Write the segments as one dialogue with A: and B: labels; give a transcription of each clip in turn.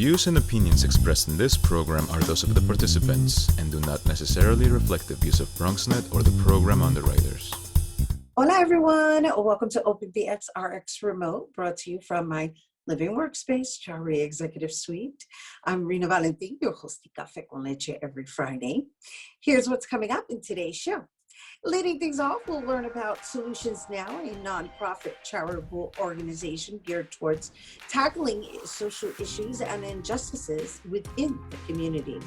A: views and opinions expressed in this program are those of the participants and do not necessarily reflect the views of BronxNet or the program underwriters.
B: Hola everyone, welcome to Open BxRx Remote, brought to you from my living workspace, Chari Executive Suite. I'm Rhina Valentin, your host of Café con Leche every Friday. Here's what's coming up in today's show. Leading things off, we'll learn about Solutions Now, a nonprofit charitable organization geared towards tackling social issues and injustices within the community.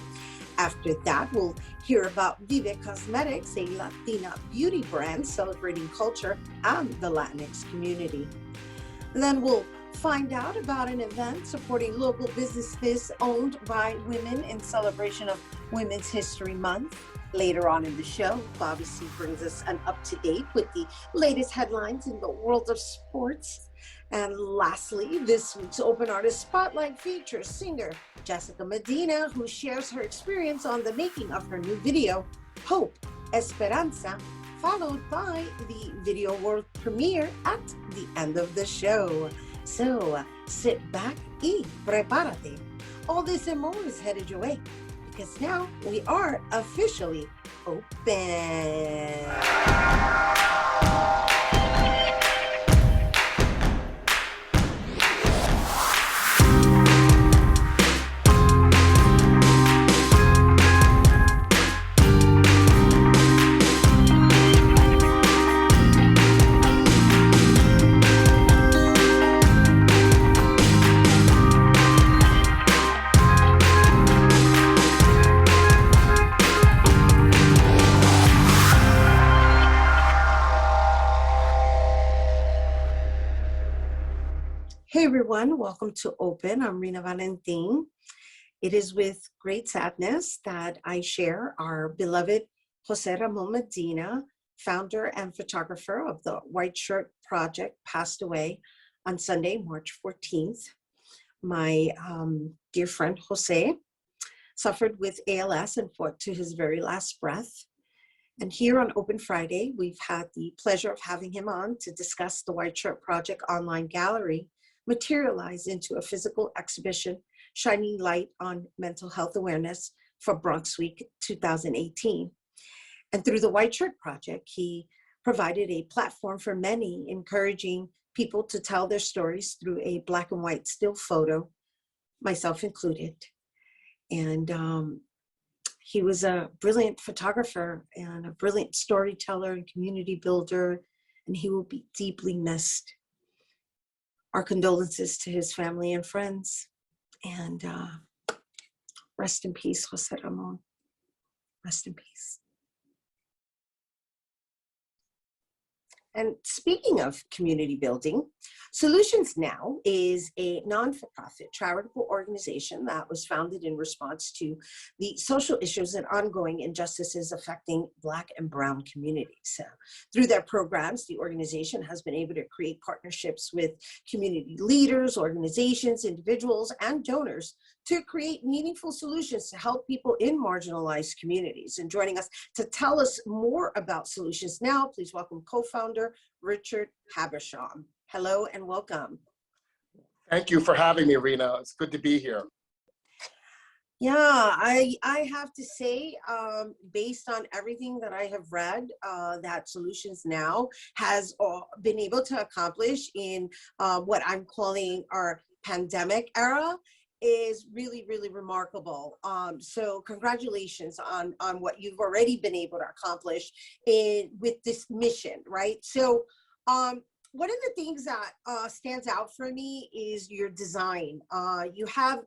B: After that, we'll hear about Vive Cosmetics, a Latina beauty brand celebrating culture and the Latinx community. And then we'll find out about an event supporting local businesses owned by women in celebration of Women's History Month. Later on in the show, Bobby C brings us an up-to-date with the latest headlines in the world of sports. And lastly, this week's Open Artist Spotlight features singer Jessica Medina, who shares her experience on the making of her new video, Hope, Esperanza, followed by the video world premiere at the end of the show. So sit back y prepárate. All this and more is headed your way, because now we are officially open. Hey everyone, welcome to Open. I'm Rhina Valentin. It is with great sadness that I share our beloved Jose Ramon Medina, founder and photographer of the White Shirt Project, passed away on Sunday, March 14th. My dear friend Jose suffered with ALS and fought to his very last breath. And here on Open Friday, we've had the pleasure of having him on to discuss the White Shirt Project online gallery materialized into a physical exhibition shining light on mental health awareness for Bronx Week 2018. And through the White Shirt Project, he provided a platform for many, encouraging people to tell their stories through a black and white still photo, myself included. And he was a brilliant photographer and a brilliant storyteller and community builder, and he will be deeply missed. Our condolences to his family and friends, and rest in peace, Jose Ramon. Rest in peace. And speaking of community building, Solutions Now is a non-for-profit charitable organization that was founded in response to the social issues and ongoing injustices affecting Black and Brown communities. Through their programs, the organization has been able to create partnerships with community leaders, organizations, individuals, and donors to create meaningful solutions to help people in marginalized communities. And joining us to tell us more about Solutions Now, please welcome co-founder Richard Habersham. Hello and welcome.
C: Thank you for having me, Rhina. It's good to be here.
B: Yeah, I have to say, based on everything that I have read, that Solutions Now has been able to accomplish in what I'm calling our pandemic era is really, really remarkable. So congratulations on what you've already been able to accomplish with this mission, right? So one of the things that stands out for me is your design. You have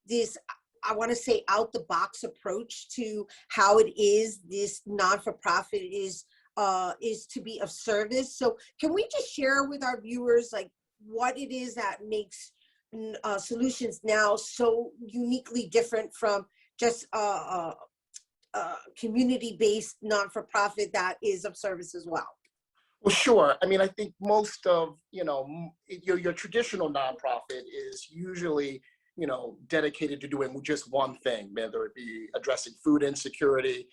B: this, I want to say, out-the-box approach to how it is this non-for-profit is to be of service. So can we just share with our viewers like what it is that makes Solutions Now so uniquely different from just a community-based non-for-profit that is of service as well?
C: Well, sure. I mean, I think most of, your traditional nonprofit is usually, dedicated to doing just one thing, whether it be addressing food insecurity,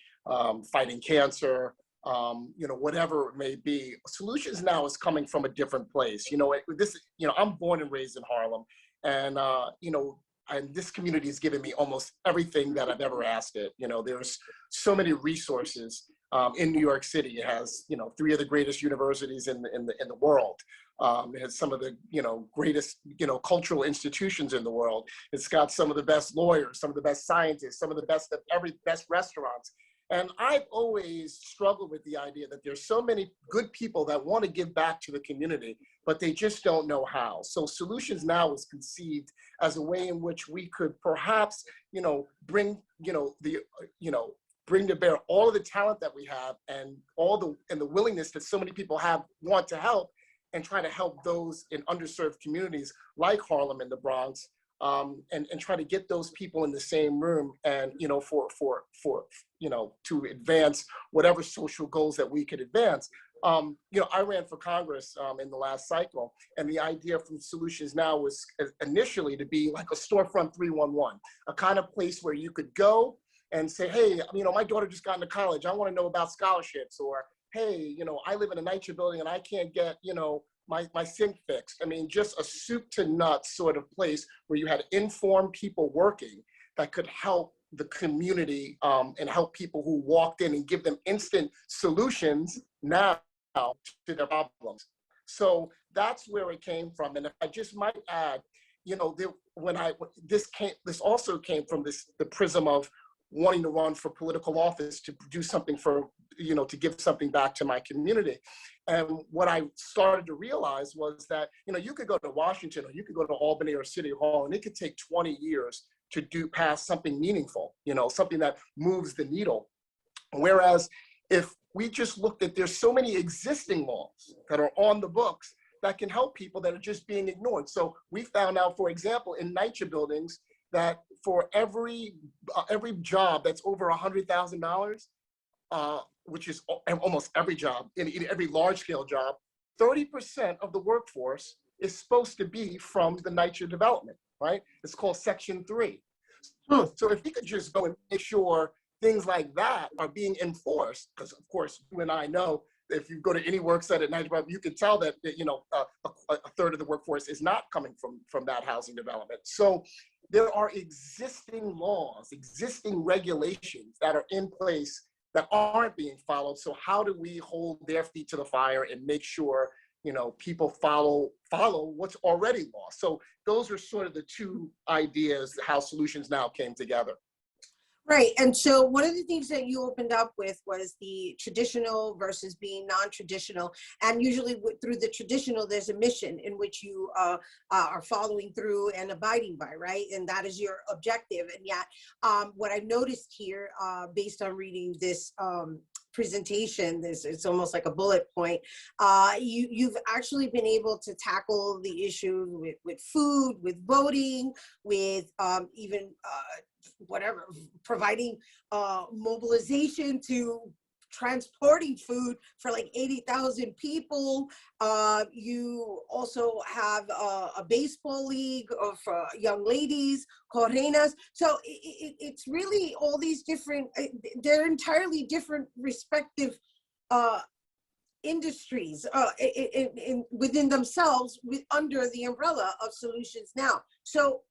C: fighting cancer, whatever it may be. Solutions Now is coming from a different place. I'm born and raised in Harlem, and and this community has given me almost everything that I've ever asked it. There's so many resources in New York City. It has, 3 of the greatest universities in the world. It has some of the, greatest, cultural institutions in the world. It's got some of the best lawyers, some of the best scientists, some of the best best restaurants. And I've always struggled with the idea that there's so many good people that want to give back to the community, but they just don't know how. So Solutions Now was conceived as a way in which we could perhaps, bring, bring to bear all of the talent that we have and the willingness that so many people want to help, and try to help those in underserved communities like Harlem and the Bronx, and try to get those people in the same room, and to advance whatever social goals that we could advance. I ran for Congress in the last cycle, and the idea from Solutions Now was initially to be like a storefront 311, a kind of place where you could go and say, hey, my daughter just got into college, I want to know about scholarships, or hey, I live in a NYCHA building and I can't get, my sink fixed. Just a soup to nuts sort of place where you had informed people working that could help the community, and help people who walked in, and give them instant solutions now to their problems. So that's where it came from. And if I just might add, this also came from the prism of wanting to run for political office, to do something for, to give something back to my community. And what I started to realize was that, you could go to Washington, or you could go to Albany or City Hall, and it could take 20 years to pass something meaningful, something that moves the needle. Whereas if we just looked at, there's so many existing laws that are on the books that can help people that are just being ignored. So we found out, for example, in NYCHA buildings, that for every job that's over $100,000, which is almost every job, in every large-scale job, 30% of the workforce is supposed to be from the NYCHA development, right? It's called Section 3. So if we could just go and make sure things like that are being enforced, because of course, you and I know that if you go to any work site at NYCHA, you can tell that a third of the workforce is not coming from that housing development. So there are existing laws, existing regulations that are in place that aren't being followed. So how do we hold their feet to the fire and make sure, people follow what's already law? So those are sort of the two ideas, how Solutions Now came together.
B: Right. And so one of the things that you opened up with was the traditional versus being non-traditional. And usually through the traditional, there's a mission in which you are following through and abiding by, right? And that is your objective. And yet what I've noticed here, based on reading this presentation, it's almost like a bullet point, you've actually been able to tackle the issue with food, with voting, with even whatever, providing mobilization to transporting food for like 80,000 people. You also have a baseball league for young ladies, Correnas. So it's really all these different, they're entirely different respective industries within themselves, under the umbrella of Solutions Now. So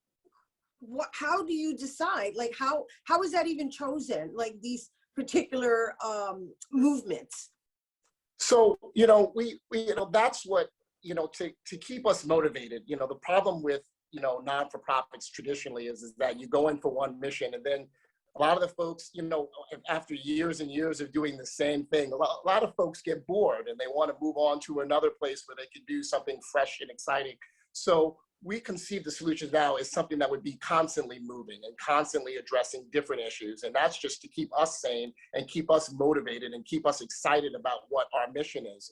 B: how do you decide, like how is that even chosen, like these particular movements?
C: So we that's what to keep us motivated. The problem with non-for-profits traditionally is that you go in for one mission, and then a lot of the folks, after years and years of doing the same thing, a lot of folks get bored and they want to move on to another place where they can do something fresh and exciting. So we conceive the Solutions Now as something that would be constantly moving and constantly addressing different issues. And that's just to keep us sane and keep us motivated and keep us excited about what our mission is.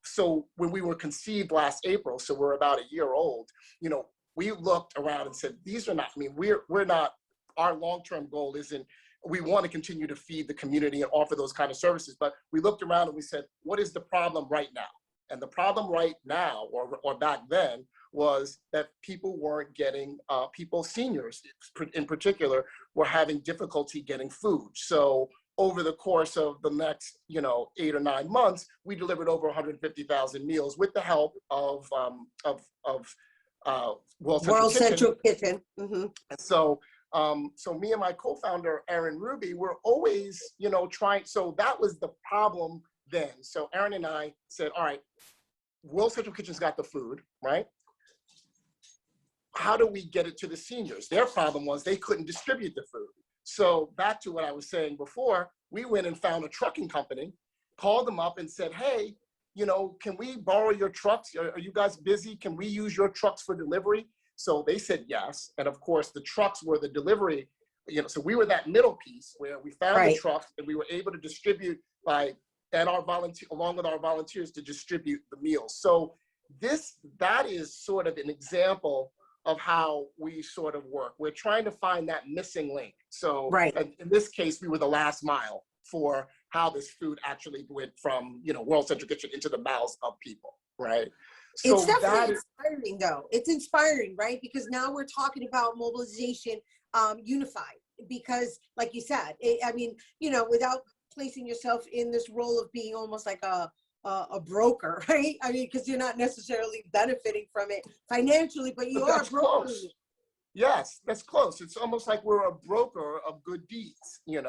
C: So when we were conceived last April, so we're about a year old, we looked around and said, these are not, we're not, our long-term goal isn't, we want to continue to feed the community and offer those kind of services. But we looked around and we said, what is the problem right now? And the problem right now, or back then, was that people weren't getting, seniors in particular, were having difficulty getting food. So over the course of the next, 8 or 9 months, we delivered over 150,000 meals with the help of World Central Kitchen.
B: Mm-hmm.
C: And so, so me and my co-founder, Aaron Ruby, were always, trying. So that was the problem then. So Aaron and I said, all right, World Central Kitchen's got the food, right? How do we get it to the seniors? Their problem was they couldn't distribute the food. So back to what I was saying before, we went and found a trucking company, called them up and said, hey, can we borrow your trucks? Are you guys busy? Can we use your trucks for delivery? So they said yes. And of course, the trucks were the delivery, so we were that middle piece where we found the trucks and we were able to distribute along with our volunteers to distribute the meals. So that is sort of an example of how we sort of work. We're trying to find that missing link. So in this case, we were the last mile for how this food actually went from, World Central Kitchen into the mouths of people, right? So
B: it's definitely inspiring though. It's inspiring, right? Because now we're talking about mobilization unified, because like you said, without placing yourself in this role of being almost like a broker, right? I mean, because you're not necessarily benefiting from it financially, but you are brokering it.
C: Yes, that's close. It's almost like we're a broker of good deeds, and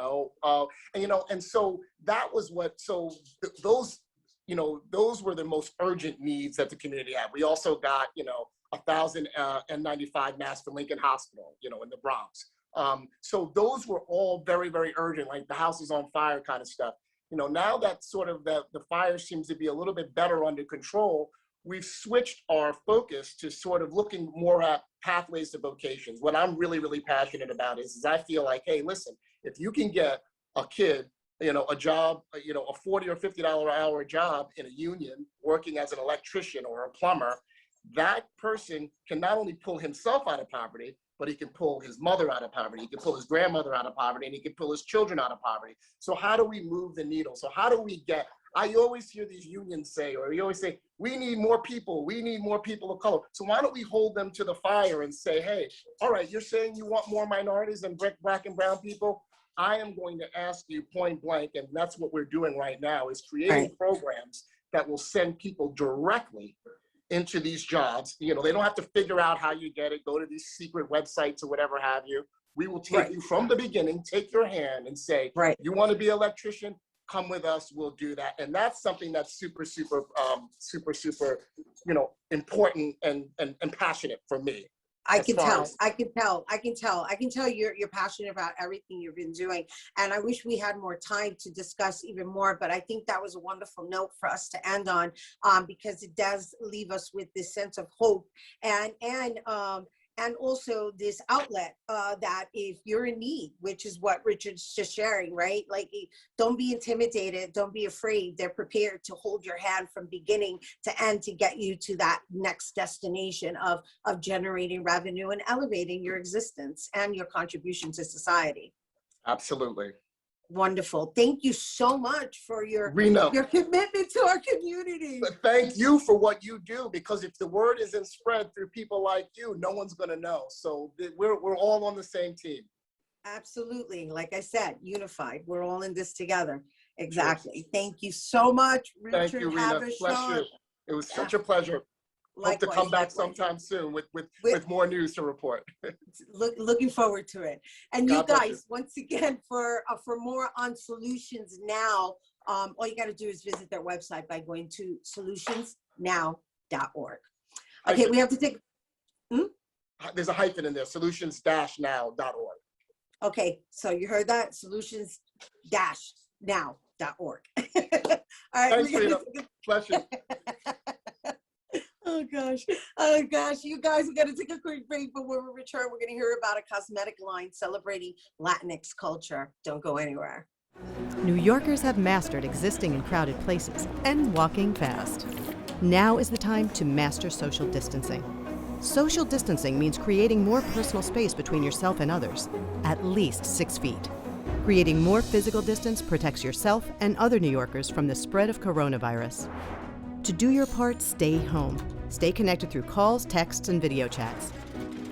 C: so that was those were the most urgent needs that the community had. We also got, 1,000 N95 masks for Lincoln Hospital, in the Bronx. So those were all very, very urgent, like the house is on fire kind of stuff. Now that sort of the fire seems to be a little bit better under control, we've switched our focus to sort of looking more at pathways to vocations. What I'm really, really passionate about is I feel like, hey, listen, if you can get a kid, a job, a $40 or $50 an hour job in a union working as an electrician or a plumber, that person can not only pull himself out of poverty, but he can pull his mother out of poverty, he can pull his grandmother out of poverty, and he can pull his children out of poverty. So how do we move the needle? So how do we I always hear these unions say, or you always say, we need more people of color. So why don't we hold them to the fire and say, hey, all right, you're saying you want more minorities and black and brown people? I am going to ask you point blank, and that's what we're doing right now, is creating programs that will send people directly into these jobs. They don't have to figure out how you get it, go to these secret websites or whatever have you. We will take you from the beginning, take your hand and say, you want to be an electrician? Come with us, we'll do that. And that's something that's super, super, important and passionate for me.
B: I can tell you're passionate about everything you've been doing. And I wish we had more time to discuss even more, but I think that was a wonderful note for us to end on, because it does leave us with this sense of hope and also this outlet that if you're in need, which is what Richard's just sharing, right? Like, don't be intimidated, don't be afraid. They're prepared to hold your hand from beginning to end to get you to that next destination of generating revenue and elevating your existence and your contribution to society.
C: Absolutely.
B: Wonderful. Thank you so much for your commitment to our community.
C: But thank you for what you do, because if the word isn't spread through people like you, no one's going to know. So we're all on the same team.
B: Absolutely. Like I said, unified. We're all in this together. Exactly. Sure. Thank you so much, Richard.
C: Thank you, Rhina. Bless you. It was such a pleasure. Hope to come back sometime soon with more news to report.
B: Looking forward to it. And you guys, once again, for more on Solutions Now, all you got to do is visit their website by going to solutionsnow.org. Okay, we have to take.
C: There's a hyphen in there. Solutions-now.org.
B: Okay, so you heard that? Solutions-now.org. All right.
C: Thanks, Rhina. Bless you.
B: Oh gosh, you guys, we got to take a quick break, but when we return, we're going to hear about a cosmetic line celebrating Latinx culture. Don't go anywhere.
D: New Yorkers have mastered existing in crowded places and walking fast. Now is the time to master social distancing. Social distancing means creating more personal space between yourself and others, at least 6 feet. Creating more physical distance protects yourself and other New Yorkers from the spread of coronavirus. To do your part, stay home. Stay connected through calls, texts, and video chats.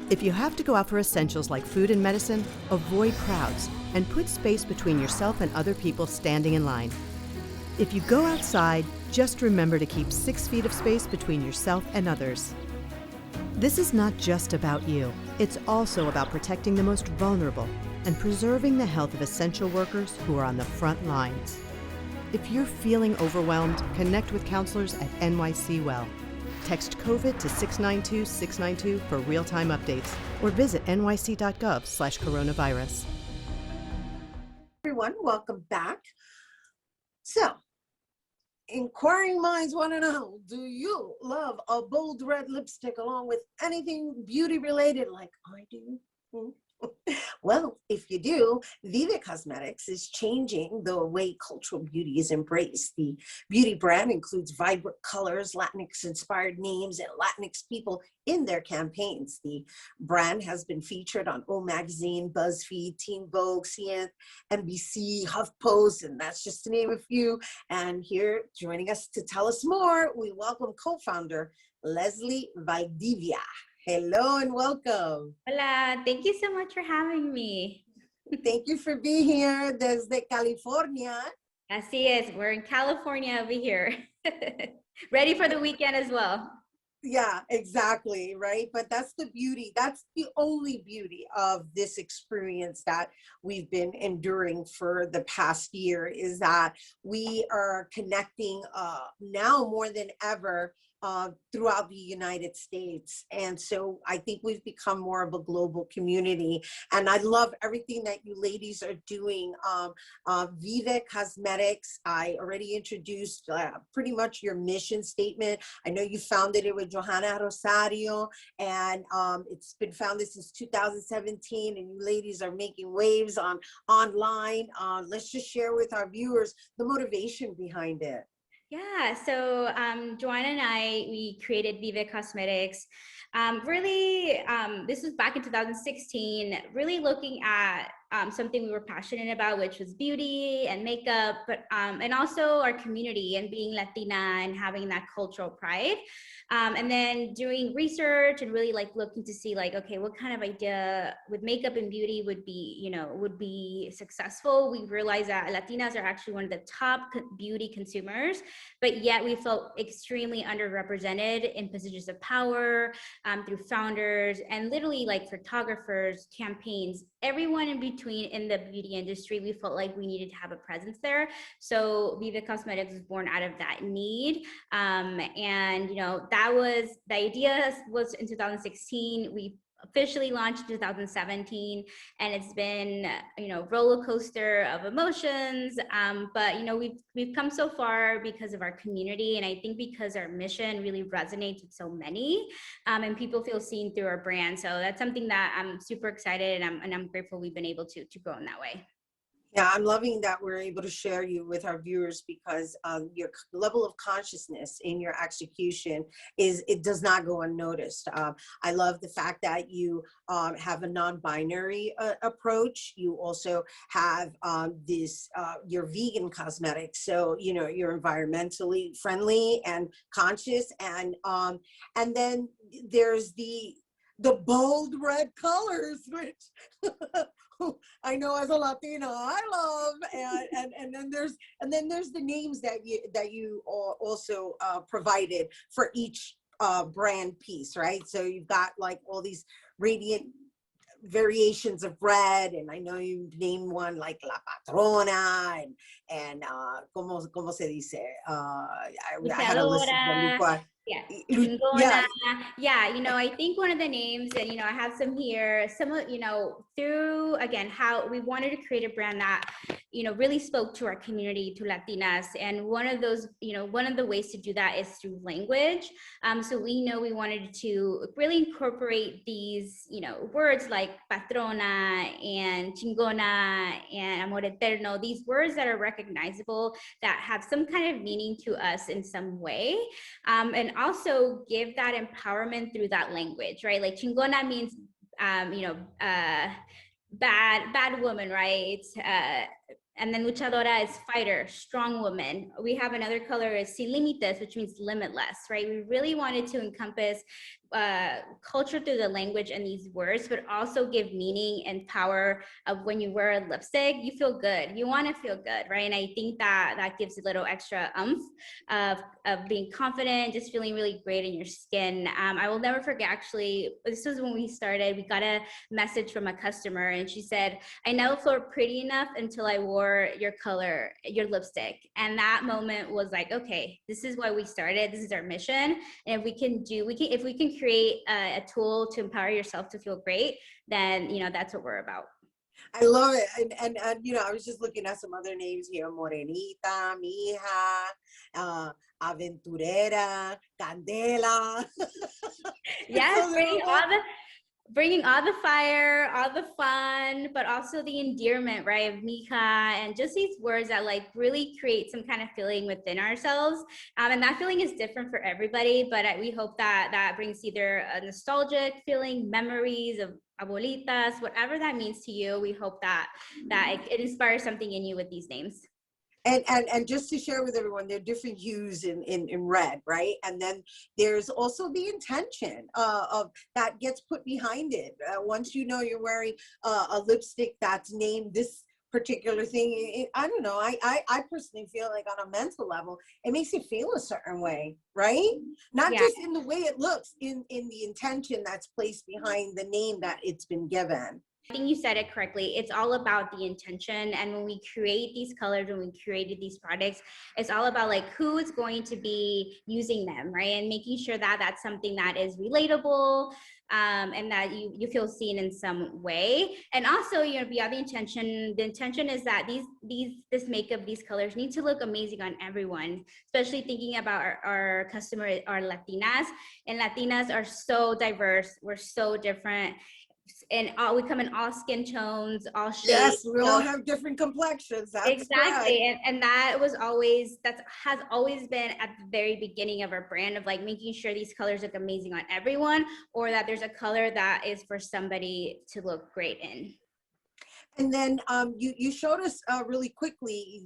D: If you have to go out for essentials like food and medicine, avoid crowds and put space between yourself and other people standing in line. If you go outside, just remember to keep 6 feet of space between yourself and others. This is not just about you. It's also about protecting the most vulnerable and preserving the health of essential workers who are on the front lines. If you're feeling overwhelmed, connect with counselors at NYC Well. Text COVID to 692-692 for real-time updates or visit nyc.gov/coronavirus.
B: Everyone, welcome back. So, inquiring minds want to know, do you love a bold red lipstick along with anything beauty related like I do? Well, if you do, Vive Cosmetics is changing the way cultural beauty is embraced. The beauty brand includes vibrant colors, Latinx-inspired names, and Latinx people in their campaigns. The brand has been featured on O Magazine, BuzzFeed, Teen Vogue, CNN, NBC, HuffPost, and that's just to name a few. And here, joining us to tell us more, we welcome co-founder Leslie Valdivia. Hello and welcome.
E: Hola, thank you so much for having me.
B: Thank you for being here desde California.
E: Así es, we're in California over here. Ready for the weekend as well.
B: Yeah, exactly, right? But that's the beauty. That's the only beauty of this experience that we've been enduring for the past year, is that we are connecting now more than ever throughout the United States. And so I think we've become more of a global community. And I love everything that you ladies are doing. Vive Cosmetics, I already introduced pretty much your mission statement. I know you founded it with Johanna Rosario, and it's been founded since 2017, and you ladies are making waves online. Let's just share with our viewers the motivation behind it.
E: Yeah, so Joanna and I, we created Vive Cosmetics. This was back in 2016, really looking at something we were passionate about, which was beauty and makeup, but and also our community and being Latina and having that cultural pride. And then doing research and really like looking to see like, okay, what kind of idea with makeup and beauty would be successful. We realized that Latinas are actually one of the top beauty consumers, but yet we felt extremely underrepresented in positions of power, through founders and literally like photographers, campaigns, everyone in between in the beauty industry. We felt like we needed to have a presence there. So Vive Cosmetics was born out of that need. And that was, the idea was in 2016. We officially launched in 2017, and it's been roller coaster of emotions, but we've come so far because of our community, and I think because our mission really resonates with so many, and people feel seen through our brand. So that's something that I'm super excited, and I'm grateful we've been able to grow in that way.
B: Yeah, I'm loving that we're able to share you with our viewers, because your level of consciousness in your execution it does not go unnoticed. I love the fact that you have a non-binary approach. You also have your vegan cosmetics, so you're environmentally friendly and conscious, and then there's the bold red colors, which I know as a Latina I love, and then there's the names that you also provided for each brand piece, right? So you've got like all these radiant variations of red, and I know you named one like La Patrona and como se dice, I had a list of them.
E: Yeah,
B: yeah.
E: Yeah, I think one of the names, and I have some here, through again how we wanted to create a brand that really spoke to our community, to Latinas, and one of those, one of the ways to do that is through language. So we wanted to really incorporate these words like patrona and chingona and amor eterno, these words that are recognizable, that have some kind of meaning to us in some way, and also give that empowerment through that language, right? Like chingona means bad woman, right? And then luchadora is fighter, strong woman. We have another color is sin límites, which means limitless, right? We really wanted to encompass culture through the language and these words, but also give meaning and power of when you wear a lipstick, you feel good. You want to feel good, right? And I think that gives a little extra oomph of being confident, just feeling really great in your skin. I will never forget, actually, this was when we started, we got a message from a customer and she said, I never felt pretty enough until I wore your color, your lipstick. And that moment was like, okay, this is why we started. This is our mission. And if we can create a tool to empower yourself to feel great, then, you know, that's what we're about.
B: I love it. And you know, I was just looking at some other names here: Morenita, Mija, Aventurera, Candela.
E: Yes,
B: So
E: bringing all the fire, all the fun, but also the endearment, right, of Mija, and just these words that like really create some kind of feeling within ourselves. And that feeling is different for everybody, but we hope that brings either a nostalgic feeling, memories of abuelitas, whatever that means to you. We hope that it inspires something in you with these names.
B: And just to share with everyone, there are different hues in red, right? And then there's also the intention of that gets put behind it. Once you know you're wearing a lipstick that's named this particular thing, I don't know, I personally feel like on a mental level, it makes you feel a certain way, right? Not just in the way it looks, in the intention that's placed behind the name that it's been given.
E: I think you said it correctly. It's all about the intention. And when we create these colors, when we created these products, it's all about like who is going to be using them, right? And making sure that that's something that is relatable, and that you feel seen in some way. And also, you know, beyond the intention is that this makeup, these colors need to look amazing on everyone, especially thinking about our customer, our Latinas. And Latinas are so diverse. We're so different. And we come in all skin tones, all shades.
B: Yes, we all have different complexions. That's
E: exactly. And that has always been at the very beginning of our brand, of like making sure these colors look amazing on everyone, or that there's a color that is for somebody to look great in.
B: And then you showed us really quickly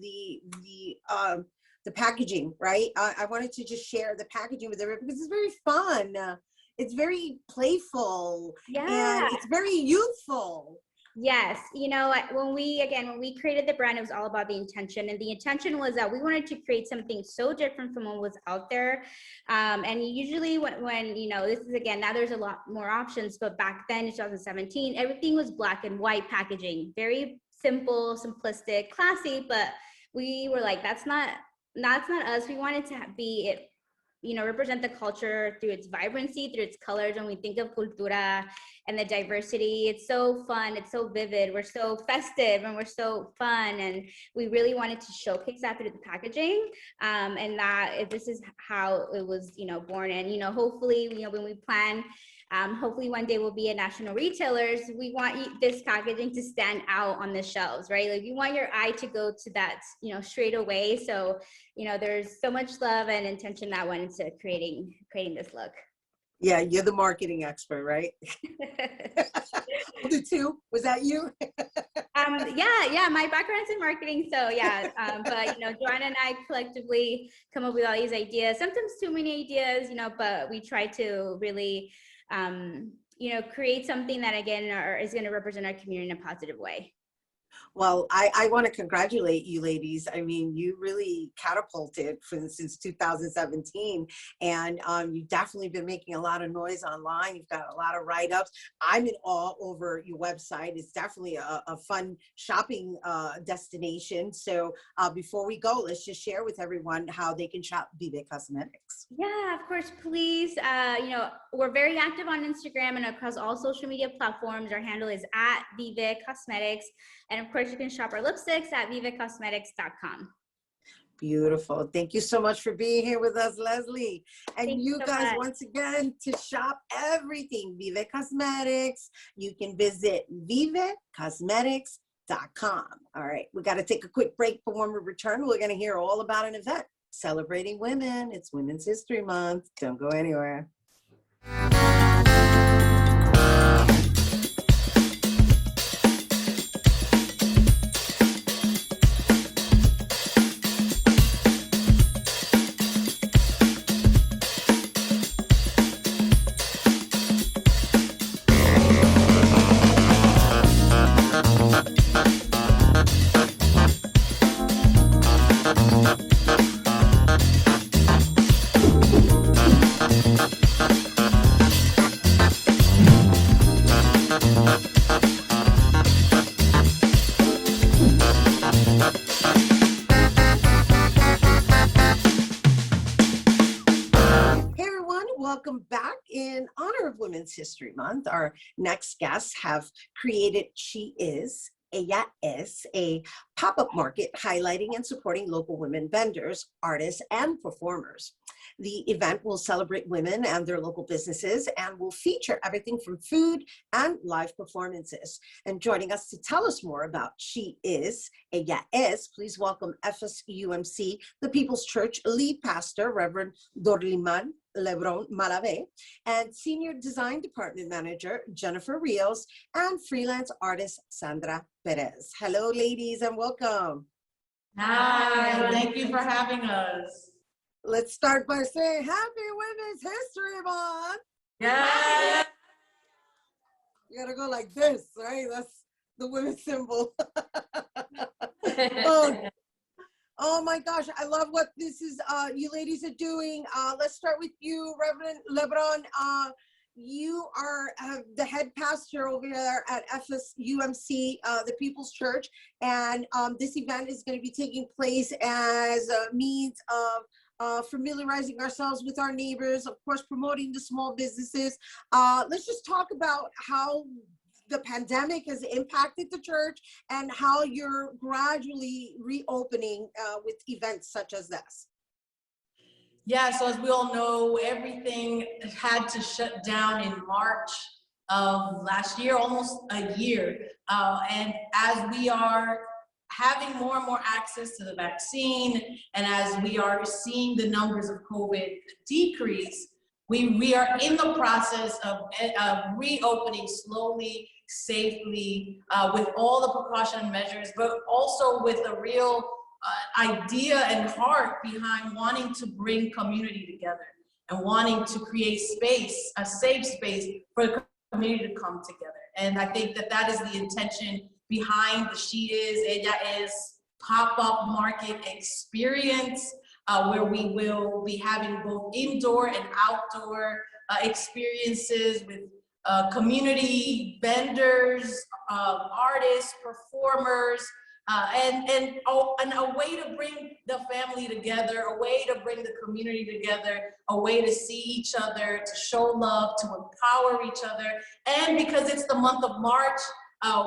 B: the packaging, right? I wanted to just share the packaging with everyone because it's very fun. It's very playful, and it's very youthful.
E: Yes, you know, when we created the brand, it was all about the intention, and the intention was that we wanted to create something so different from what was out there. And usually when you know, this is, again, now there's a lot more options, but back then in 2017, everything was black and white packaging, very simple, simplistic, classy. But we were like, that's not us. We wanted to be it, you know, represent the culture through its vibrancy, through its colors. When we think of cultura and the diversity, it's so fun, it's so vivid, we're so festive, and we're so fun. And we really wanted to showcase that through the packaging. And that this is how it was, you know, born. And, you know, hopefully, you know, when we plan, hopefully one day we'll be at national retailers, we want this packaging to stand out on the shelves, right? Like, you want your eye to go to that, you know, straight away. So, you know, there's so much love and intention that went into creating this look.
B: Yeah, you're the marketing expert, right? The two, was that you?
E: Yeah, my background's in marketing, so yeah. But, you know, Joanna and I collectively come up with all these ideas, sometimes too many ideas, you know, but we try to really, you know, create something that, again, is going to represent our community in a positive way.
B: Well, I want to congratulate you ladies. I mean, you really catapulted since 2017, and you've definitely been making a lot of noise online. You've got a lot of write-ups. I'm in awe over your website. It's definitely a fun shopping destination. So before we go, let's just share with everyone how they can shop Vive Cosmetics.
E: Yeah, of course, please. You know, we're very active on Instagram and across all social media platforms. Our handle is at Vive Cosmetics. And of course, you can shop our lipsticks at vivecosmetics.com.
B: Beautiful. Thank you so much for being here with us, Leslie. And
E: Thank
B: you
E: so
B: guys,
E: much.
B: once again, to shop everything Vive Cosmetics, you can visit vivecosmetics.com. All right, we got to take a quick break, but when we return, we're going to hear all about an event celebrating women. It's Women's History Month. Don't go anywhere. welcome back. In honor of Women's History Month, our next guests have created She Is, Ella Es, a pop-up market highlighting and supporting local women vendors, artists, and performers. The event will celebrate women and their local businesses and will feature everything from food and live performances. And joining us to tell us more about She Is, Ella Es, please welcome FSUMC, the People's Church lead pastor, Reverend Dorliman Lebron Malave, and Senior Design Department Manager, Jennifer Rios, and freelance artist, Sandra Perez. Hello, ladies, and welcome.
F: Hi, thank you for having us.
B: Let's start by saying Happy Women's History Month.
F: Yeah.
B: You gotta go like this, right? That's the women's symbol. Oh my gosh, I love what this is. You ladies are doing. Let's start with you, Reverend Lebron. You are the head pastor over there at FSUMC, the People's Church, and this event is going to be taking place as a means of familiarizing ourselves with our neighbors, of course, promoting the small businesses. Let's just talk about how the pandemic has impacted the church and how you're gradually reopening with events such as this.
F: Yeah, so as we all know, everything had to shut down in March of last year, almost a year. And as we are having more and more access to the vaccine, and as we are seeing the numbers of COVID decrease, we are in the process of reopening slowly, safely, with all the precaution measures, but also with a real idea and heart behind wanting to bring community together and wanting to create space, a safe space for the community to come together. And I think that that is the intention behind the She Is, Ella Es pop-up market experience, where we will be having both indoor and outdoor experiences with community vendors, artists, performers, and a way to bring the family together, a way to bring the community together, a way to see each other, to show love, to empower each other. And because it's the month of March,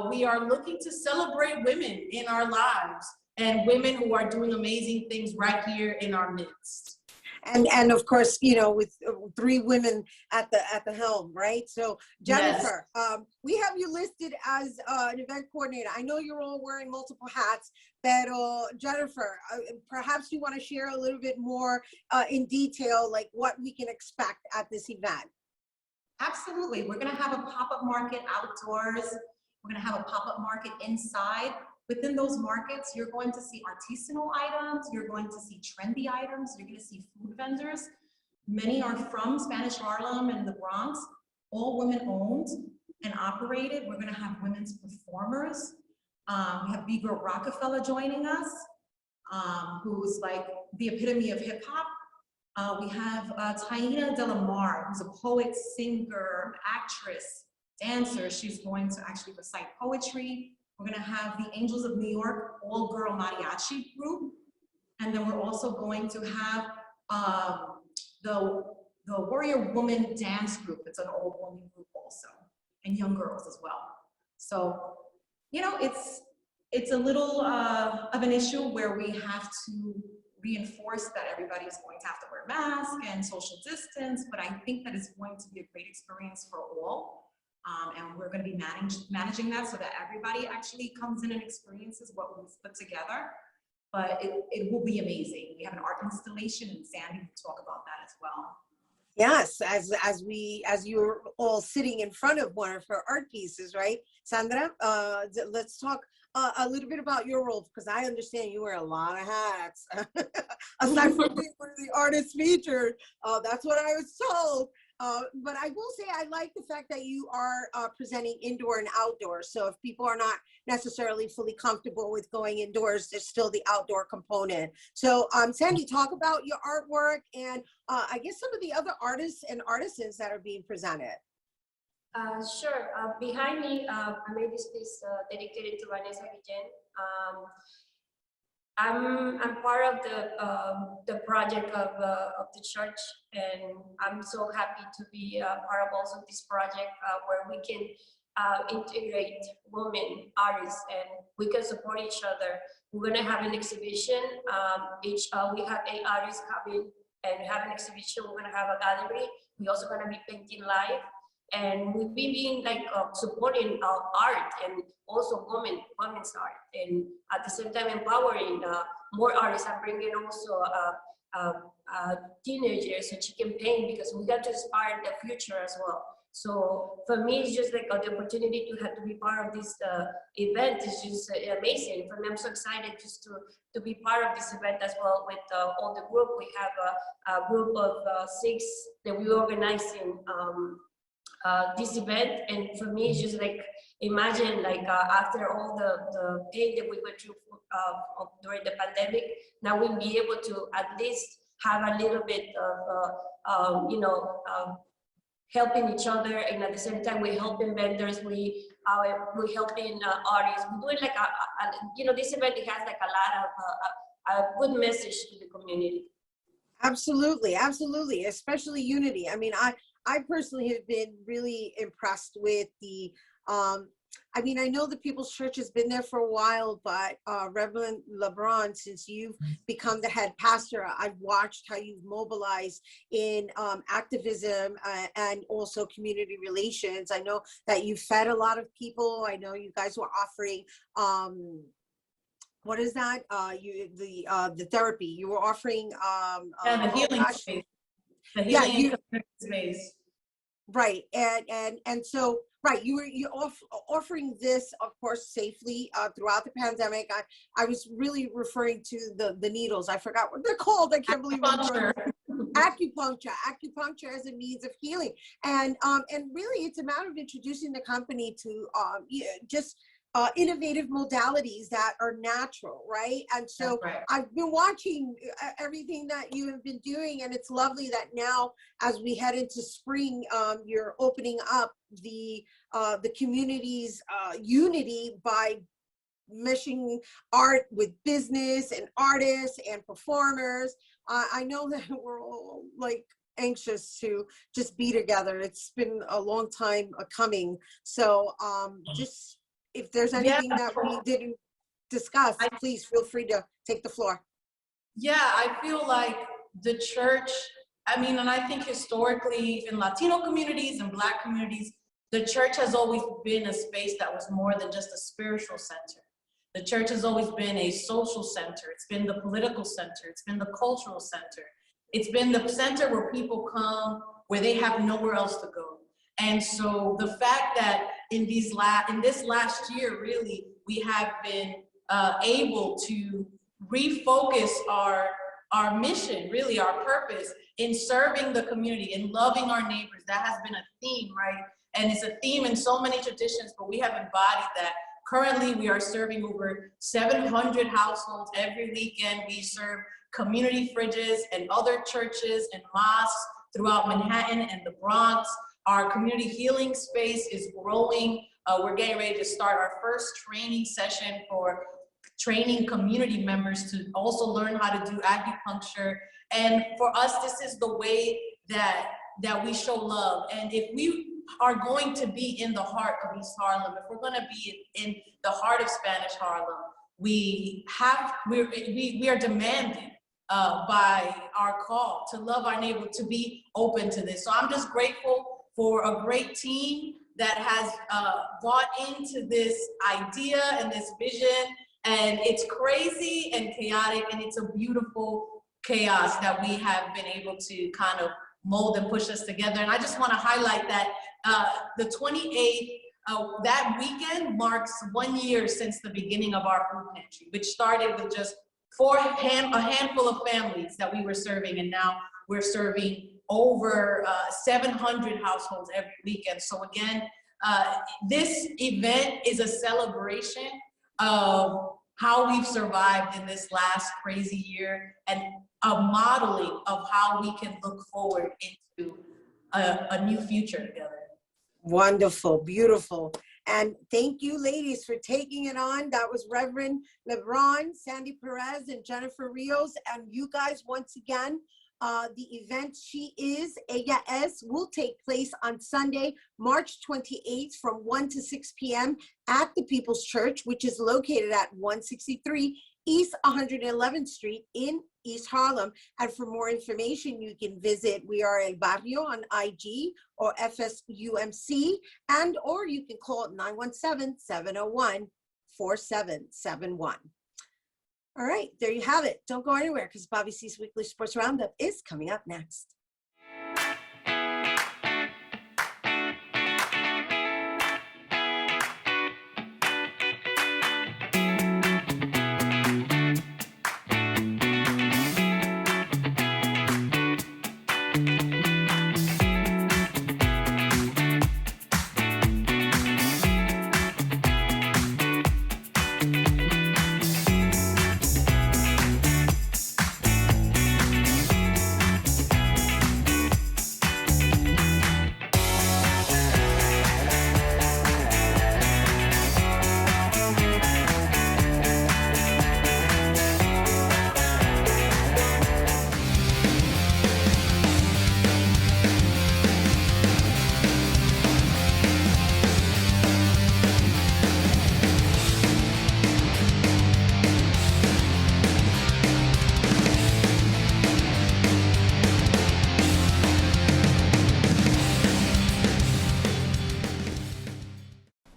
F: we are looking to celebrate women in our lives and women who are doing amazing things right here in our midst.
B: And of course, you know, with three women at the helm, right? So Jennifer, yes. We have you listed as an event coordinator. I know you're all wearing multiple hats, pero Jennifer, perhaps you want to share a little bit more in detail, like what we can expect at this event.
G: Absolutely. We're going to have a pop-up market outdoors. We're going to have a pop-up market inside. Within those markets, you're going to see artisanal items, you're going to see trendy items, you're going to see food vendors. Many are from Spanish Harlem and the Bronx, all women owned and operated. We're going to have women's performers. We have B. Rockefeller joining us, who's like the epitome of hip hop. We have Taina Delamar, who's a poet, singer, actress, dancer. She's going to actually recite poetry. We're going to have the Angels of New York all-girl mariachi group. And then we're also going to have the Warrior Woman dance group. It's an old woman group also, and young girls as well. So, you know, it's a little of an issue where we have to reinforce that everybody's going to have to wear masks and social distance, but I think that it's going to be a great experience for all. And we're going to be managing that so that everybody actually comes in and experiences what we've put together. But it will be amazing. We have an art installation, and Sandy will talk about that as well.
B: Yes, as you're all sitting in front of one of her art pieces, right, Sandra? Let's talk a little bit about your role, because I understand you wear a lot of hats. Aside from being one of the artists featured, that's what I was told. But I will say I like the fact that you are presenting indoor and outdoor. So if people are not necessarily fully comfortable with going indoors, there's still the outdoor component. So Sandy, talk about your artwork and I guess some of the other artists and artisans that are being presented.
H: Sure. Behind me, I made this piece dedicated to Vanessa Guillen. I'm part of the project of the church, and I'm so happy to be part of also this project where we can integrate women artists and we can support each other. We're gonna have an exhibition. We have 8 artists coming and we have an exhibition. We're gonna have a gallery. We're also gonna be painting live. And we've been being like supporting art and also women's art, and at the same time empowering more artists and bringing also teenagers so she can paint, because we got to inspire the future as well. So for me, it's just like the opportunity to have to be part of this event is just amazing. For me, I'm so excited just to be part of this event as well with all the group. We have a group of 6 that we organizing this event, and for me it's just like, imagine like after all the pain that we went through during the pandemic, now we'll be able to at least have a little bit of helping each other, and at the same time we're helping vendors, we're helping artists. We're doing like this event, it has like a lot of a good message to the community.
B: Absolutely, absolutely, especially unity. I mean, I personally have been really impressed with the, I mean, I know the People's Church has been there for a while, but Reverend LeBron, since you've become the head pastor, I've watched how you've mobilized in activism and also community relations. I know that you fed a lot of people. I know you guys were offering, what is that? The therapy. You were offering
F: the healing space. The healing space.
B: Right, and so right, you're offering this, of course, safely throughout the pandemic. I was really referring to the needles. I forgot what they're called. I can't believe acupuncture as a means of healing, and really it's a matter of introducing the company to just innovative modalities that are natural, right? And so
F: right.
B: I've been watching everything that you have been doing, and it's lovely that now, as we head into spring, you're opening up the community's unity by meshing art with business and artists and performers. I know that we're all like anxious to just be together. It's been a long time coming. So just if there's anything that we didn't discuss, please feel free to take the floor.
F: Yeah, I feel like the church, I mean, and I think historically in Latino communities and Black communities, the church has always been a space that was more than just a spiritual center. The church has always been a social center. It's been the political center. It's been the cultural center. It's been the center where people come where they have nowhere else to go. And so the fact that in this last year, really, we have been able to refocus our mission, really our purpose in serving the community and loving our neighbors. That has been a theme, right? And it's a theme in so many traditions, but we have embodied that. Currently, we are serving over 700 households every weekend. We serve community fridges and other churches and mosques throughout Manhattan and the Bronx. Our community healing space is growing. We're getting ready to start our first training session for training community members to also learn how to do acupuncture. And for us, this is the way that we show love. And if we are going to be in the heart of East Harlem, if we're going to be in the heart of Spanish Harlem, we are demanded by our call to love our neighbor, to be open to this. So I'm just grateful for a great team that has bought into this idea and this vision. And it's crazy and chaotic, and it's a beautiful chaos that we have been able to kind of mold and push us together. And I just want to highlight that the 28th, that weekend marks 1 year since the beginning of our food pantry, which started with just a handful of families that we were serving, and now we're serving over 700 households every weekend. So again, this event is a celebration of how we've survived in this last crazy year, and a modeling of how we can look forward into a new future together.
B: Wonderful, beautiful. And thank you, ladies, for taking it on. That was Reverend LeBron, Sandy Perez, and Jennifer Rios. And you guys, once again, the event She Is, Ella Es, will take place on Sunday, March 28th from 1 to 6 p.m. at the People's Church, which is located at 163 East 111th Street in East Harlem. And for more information, you can visit We Are El Barrio on IG or FSUMC, or you can call 917-701-4771. All right, there you have it. Don't go anywhere because Bobby C's Weekly Sports Roundup is coming up next.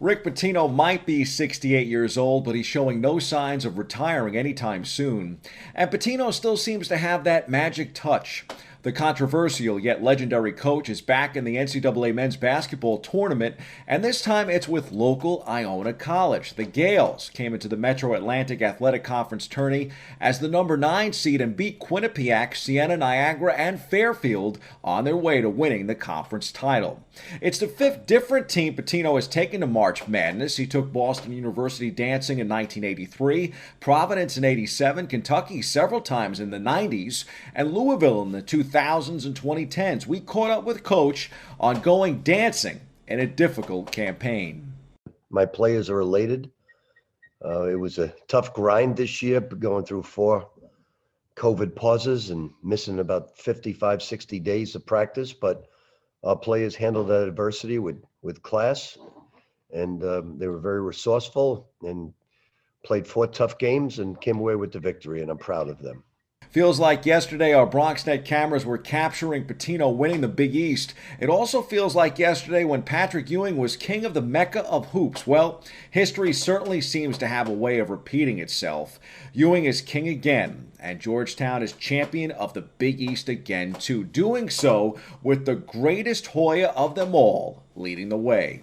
I: Rick Pitino might be 68 years old, but he's showing no signs of retiring anytime soon. And Pitino still seems to have that magic touch. The controversial yet legendary coach is back in the NCAA men's basketball tournament, and this time it's with local Iona College. The Gales came into the Metro Atlantic Athletic Conference tourney as the number 9 seed and beat Quinnipiac, Siena, Niagara, and Fairfield on their way to winning the conference title. It's the 5th different team Pitino has taken to March Madness. He took Boston University dancing in 1983, Providence in 87, Kentucky several times in the 90s, and Louisville in the 2000s and 2010s. We caught up with Coach on going dancing in a difficult campaign.
J: My players are elated. It was a tough grind this year, going through 4 COVID pauses and missing about 55, 60 days of practice, but our players handled that adversity with class, and they were very resourceful and played 4 tough games and came away with the victory, and I'm proud of them.
I: Feels like yesterday our BronxNet cameras were capturing Pitino winning the Big East. It also feels like yesterday when Patrick Ewing was king of the Mecca of hoops. Well, history certainly seems to have a way of repeating itself. Ewing is king again, and Georgetown is champion of the Big East again too, doing so with the greatest Hoya of them all leading the way.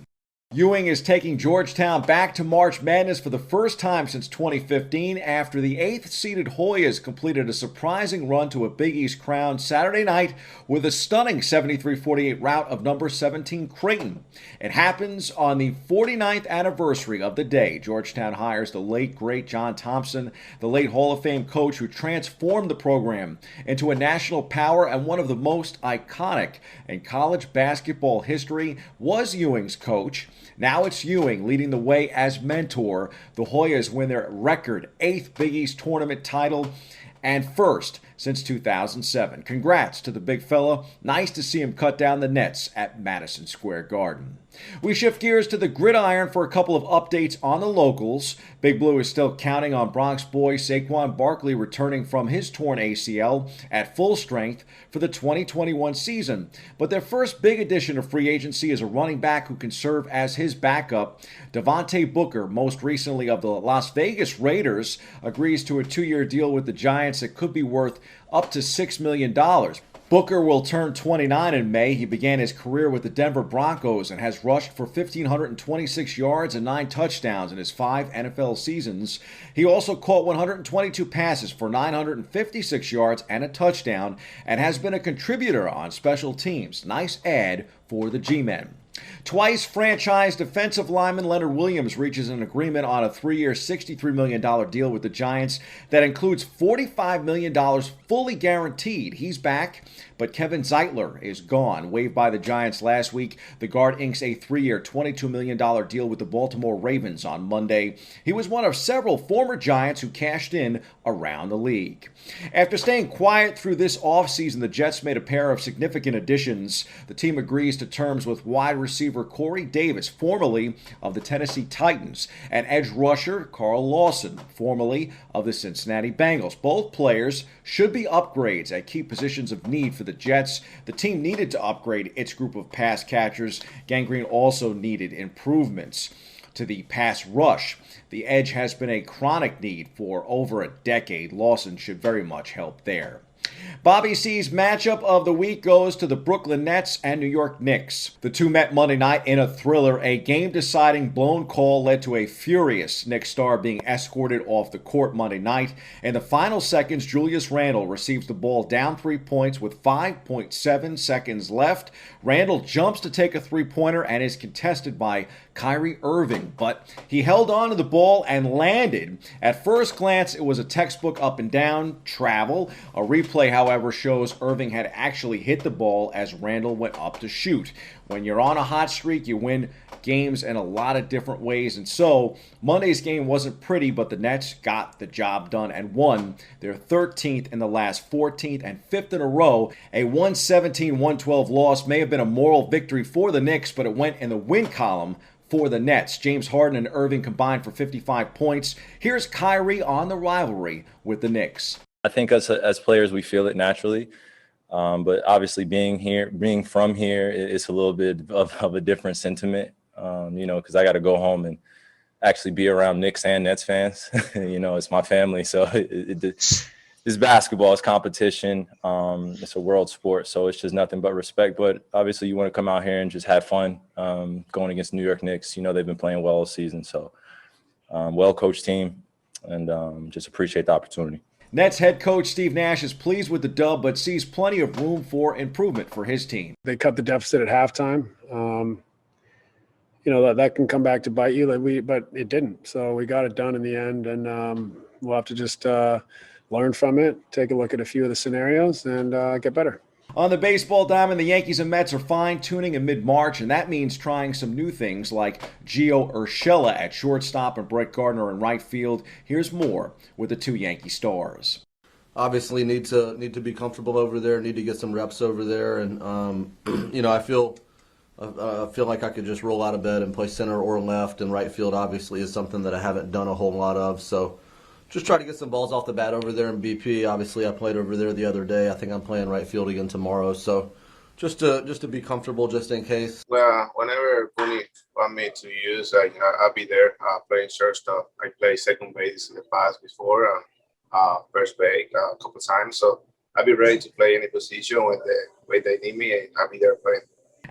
I: Ewing is taking Georgetown back to March Madness for the first time since 2015 after the 8th-seeded Hoyas completed a surprising run to a Big East crown Saturday night with a stunning 73-48 rout of number 17 Creighton. It happens on the 49th anniversary of the day Georgetown hires the late, great John Thompson, the late Hall of Fame coach who transformed the program into a national power, and one of the most iconic in college basketball history was Ewing's coach. Now it's Ewing leading the way as mentor. The Hoyas win their record 8th Big East tournament title and first since 2007. Congrats to the big fella. Nice to see him cut down the nets at Madison Square Garden. We shift gears to the gridiron for a couple of updates on the locals. Big Blue is still counting on Bronx boy Saquon Barkley returning from his torn ACL at full strength for the 2021 season. But their first big addition of free agency is a running back who can serve as his backup. Devontae Booker, most recently of the Las Vegas Raiders, agrees to a 2-year deal with the Giants that could be worth up to $6 million. Booker will turn 29 in May. He began his career with the Denver Broncos and has rushed for 1,526 yards and 9 touchdowns in his 5 NFL seasons. He also caught 122 passes for 956 yards and a touchdown and has been a contributor on special teams. Nice add for the G-Men. Twice franchise defensive lineman Leonard Williams reaches an agreement on a 3-year, $63 million deal with the Giants that includes $45 million fully guaranteed. He's back, but Kevin Zeitler is gone. Waived by the Giants last week, the guard inks a 3-year, $22 million deal with the Baltimore Ravens on Monday. He was one of several former Giants who cashed in around the league. After staying quiet through this offseason, the Jets made a pair of significant additions. The team agrees to terms with wide receiver Corey Davis, formerly of the Tennessee Titans, and edge rusher Carl Lawson, formerly of the Cincinnati Bengals. Both players should be upgrades at key positions of need for the Jets. The team needed to upgrade its group of pass catchers. Gangrene also needed improvements to the pass rush. The edge has been a chronic need for over a decade. Lawson should very much help there. Bobby C's matchup of the week goes to the Brooklyn Nets and New York Knicks. The two met Monday night in a thriller. A game-deciding blown call led to a furious Knicks star being escorted off the court Monday night. In the final seconds, Julius Randle receives the ball down 3 points with 5.7 seconds left. Randle jumps to take a three-pointer and is contested by Kyrie Irving, but he held on to the ball and landed. At first glance, it was a textbook up and down travel. A replay, however, shows Irving had actually hit the ball as Randle went up to shoot. When you're on a hot streak, you win games in a lot of different ways, and so Monday's game wasn't pretty, but the Nets got the job done and won their 13th in the last 14th and 5th in a row. A 117-112 loss may have been a moral victory for the Knicks, but it went in the win column for the Nets. James Harden and Irving combined for 55 points. Here's Kyrie on the rivalry with the Knicks.
K: I think as players, we feel it naturally. But obviously being from here, it's a little bit of a different sentiment, because I got to go home and actually be around Knicks and Nets fans. It's my family. So it's basketball, it's competition. It's a world sport. So it's just nothing but respect. But obviously you want to come out here and just have fun going against New York Knicks. They've been playing well all season. So well-coached team, and just appreciate the opportunity.
I: Nets head coach Steve Nash is pleased with the dub, but sees plenty of room for improvement for his team.
L: They cut the deficit at halftime. That can come back to bite you, but it didn't. So we got it done in the end, and we'll have to just learn from it, take a look at a few of the scenarios, and get better.
I: On the baseball diamond, the Yankees and Mets are fine-tuning in mid-March, and that means trying some new things like Gio Urshela at shortstop and Brett Gardner in right field. Here's more with the two Yankee stars.
M: Obviously need to be comfortable over there, need to get some reps over there, and I feel like I could just roll out of bed and play center or left, and right field obviously is something that I haven't done a whole lot of, so just try to get some balls off the bat over there in BP. Obviously, I played over there the other day. I think I'm playing right field again tomorrow. So just to be comfortable, just in case.
N: Well, whenever Booney want me to use, I'll be there playing shortstop. I played second base in the past before, first base a couple times. So I'll be ready to play any position when the way they need me, and I'll be there playing.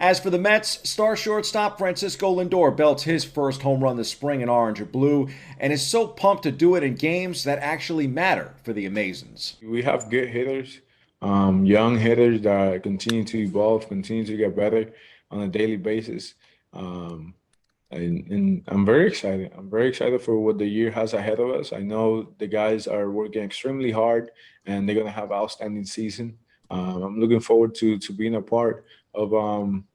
I: As for the Mets, star shortstop Francisco Lindor belts his first home run this spring in orange or blue and is so pumped to do it in games that actually matter for the Amazons.
O: We have good hitters, young hitters that continue to evolve, continue to get better on a daily basis. And I'm very excited. I'm very excited for what the year has ahead of us. I know the guys are working extremely hard and they're going to have an outstanding season. I'm looking forward to being a part of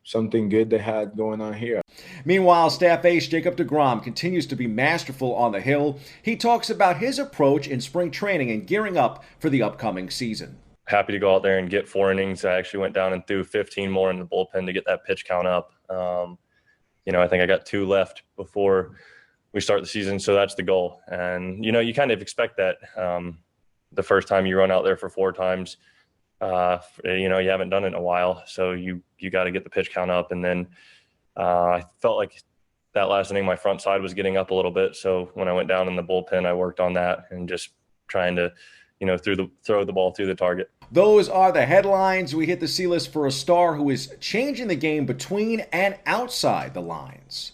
O: something good they had going on here.
I: Meanwhile, staff ace Jacob deGrom continues to be masterful on the hill. He talks about his approach in spring training and gearing up for the upcoming season.
P: Happy to go out there and get 4 innings. I actually went down and threw 15 more in the bullpen to get that pitch count up. I think I got 2 left before we start the season, so that's the goal. And, you kind of expect that the first time you run out there for 4 times. You haven't done it in a while, so you got to get the pitch count up. And then I felt like that last inning, my front side was getting up a little bit. So when I went down in the bullpen, I worked on that and just trying to, throw the ball through the target.
I: Those are the headlines. We hit the C-list for a star who is changing the game between and outside the lines.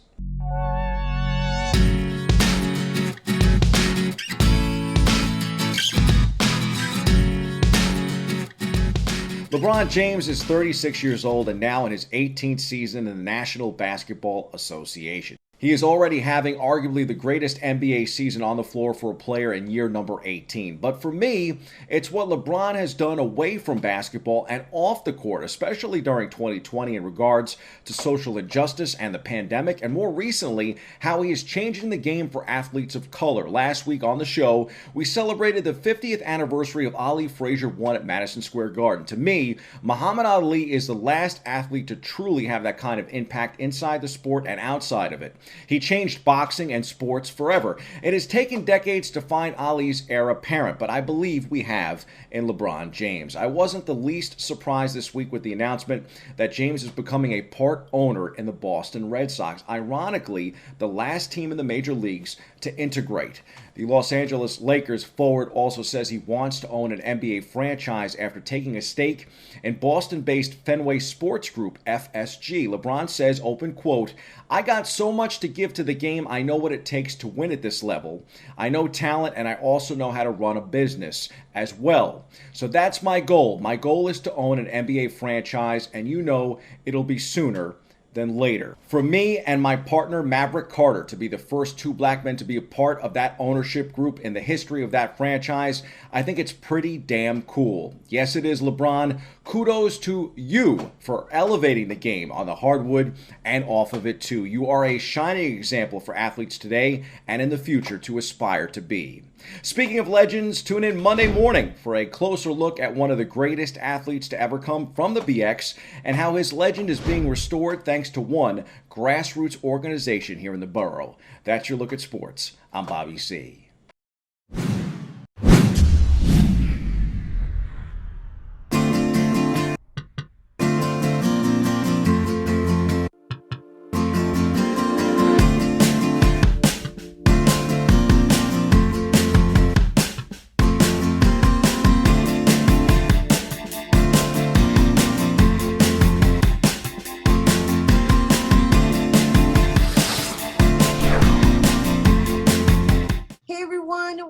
I: LeBron James is 36 years old and now in his 18th season in the National Basketball Association. He is already having arguably the greatest NBA season on the floor for a player in year number 18. But for me, it's what LeBron has done away from basketball and off the court, especially during 2020 in regards to social injustice and the pandemic, and more recently, how he is changing the game for athletes of color. Last week on the show, we celebrated the 50th anniversary of Ali Frazier 1 at Madison Square Garden. To me, Muhammad Ali is the last athlete to truly have that kind of impact inside the sport and outside of it. He changed boxing and sports forever. It has taken decades to find Ali's heir apparent, but I believe we have in LeBron James. I wasn't the least surprised this week with the announcement that James is becoming a part owner in the Boston Red Sox. Ironically, the last team in the major leagues to integrate. The Los Angeles Lakers forward also says he wants to own an NBA franchise after taking a stake in Boston-based Fenway Sports Group, FSG. LeBron says, open quote, "I got so much to give to the game. I know what it takes to win at this level. I know talent, and I also know how to run a business as well. So that's my goal. My goal is to own an NBA franchise, and you know it'll be sooner than later." For me and my partner Maverick Carter to be the first two black men to be a part of that ownership group in the history of that franchise, I think it's pretty damn cool. Yes, it is, LeBron. Kudos to you for elevating the game on the hardwood and off of it too. You are a shining example for athletes today and in the future to aspire to be. Speaking of legends, tune in Monday morning for a closer look at one of the greatest athletes to ever come from the BX and how his legend is being restored thanks to one grassroots organization here in the borough. That's your look at sports. I'm Bobby C.